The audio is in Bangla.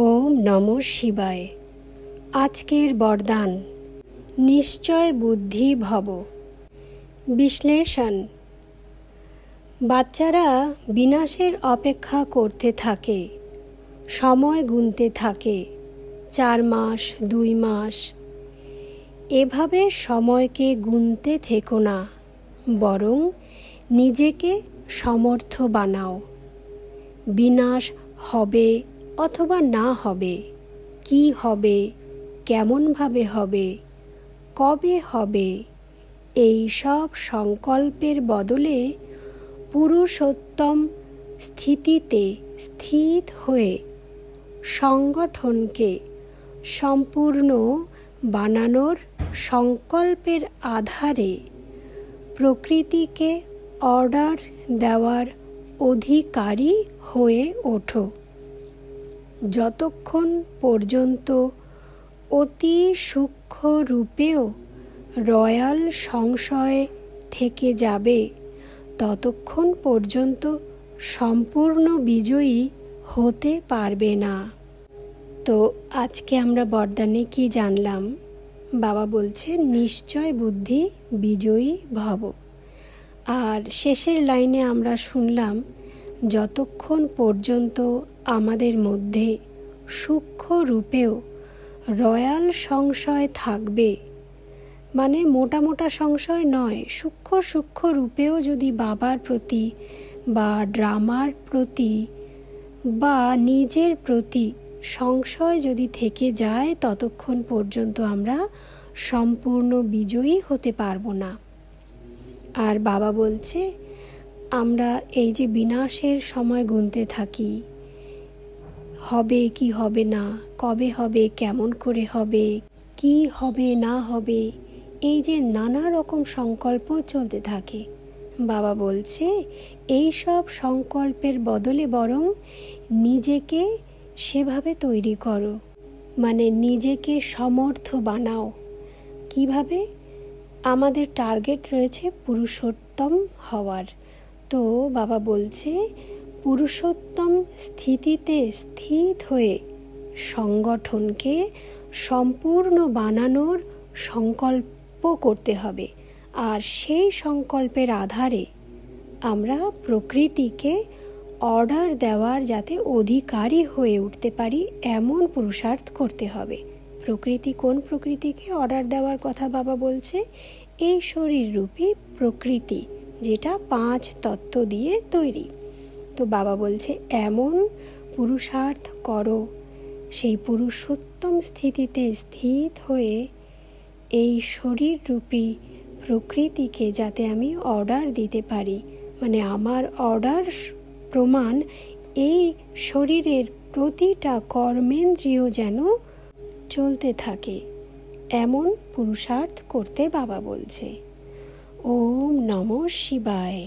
ওম নমঃ শিবায়। আজকের বরদান নিশ্চয় বুদ্ধি ভব। বিশ্লেষণ। বাচ্চারা বিনাশের অপেক্ষা করতে থাকে, সময় গুনতে থাকে, 4 মাস 2 মাস। এভাবে সময়কে গুনতে থেকো না, বরং নিজেকে সমর্থ বানাও। বিনাশ হবে অথবা না হবে, কি হবে, কেমনভাবে হবে, কবে হবে, এই সব সংকল্পের বদলে পুরুষোত্তম স্থিতিতে স্থিত হয়ে সংগঠনকে সম্পূর্ণ বানানোর সংকল্পের আধারে প্রকৃতিকে অর্ডার দেওয়ার অধিকারী হয়ে ওঠো। যতক্ষণ পর্যন্ত অতি সূক্ষ্ম রূপেও রয়্যাল সংশয় থেকে যাবে, ততক্ষণ পর্যন্ত সম্পূর্ণ বিজয়ী হতে পারবে না। তো আজকে আমরা বরদানে কি জানলাম? বাবা বলছে নিশ্চয় বুদ্ধি বিজয়ী ভব। আর শেষের লাইনে আমরা শুনলাম, যতক্ষণ পর্যন্ত আমাদের মধ্যে সূক্ষ্ম রূপেও রয়্যাল সংশয় থাকবে, মানে মোটা মোটা সংশয় নয়, সূক্ষ্ম সূক্ষ্ম রূপেও যদি বাবার প্রতি বা ড্রামার প্রতি বা নিজের প্রতি সংশয় যদি থেকে যায়, ততক্ষণ পর্যন্ত আমরা সম্পূর্ণ বিজয়ী হতে পারবো না। আর বাবা বলছে আমরা এই যে বিনাশের সময় গুনতে থাকি, হবে কি হবে না, কবে হবে, কেমন করে হবে, কি হবে না হবে, এই যে নানা রকম সংকল্প চলতে থাকে। বাবা বলছে এই সব সংকল্পের বদলে বরং নিজেকে সেভাবে তৈরি করো, মানে নিজেকে সমর্থ বানাও। কিভাবে? আমাদের টার্গেট রয়েছে পুরুষোত্তম হওয়ার। তো বাবা বলছে পুরুষোত্তম স্থিতিতে স্থিত হয়ে সংগঠনকে সম্পূর্ণ বানানোর সংকল্প করতে হবে। আর সেই সংকল্পের আধারে আমরা প্রকৃতিকে অর্ডার দেওয়ার যাতে অধিকারী হয়ে উঠতে পারি, এমন পুরুষার্থ করতে হবে। প্রকৃতি কোন প্রকৃতিকে অর্ডার দেওয়ার কথা বাবা বলছে? এই শরীররূপী প্রকৃতি, যেটা 5 তত্ত্ব দিয়ে তৈরি। তো বাবা বলছে এমন পুরুষার্থ করো, সেই পুরুষোত্তম স্থিতিতে স্থিত হয়ে এই শরীররূপী প্রকৃতিকে যাতে আমি অর্ডার দিতে পারি, মানে আমার অর্ডার প্রমাণ এই শরীরের প্রতিটা কর্মেন্দ্রিয় যেন চলতে থাকে, এমন পুরুষার্থ করতে বাবা বলছে। ওম নমঃ শিবায়।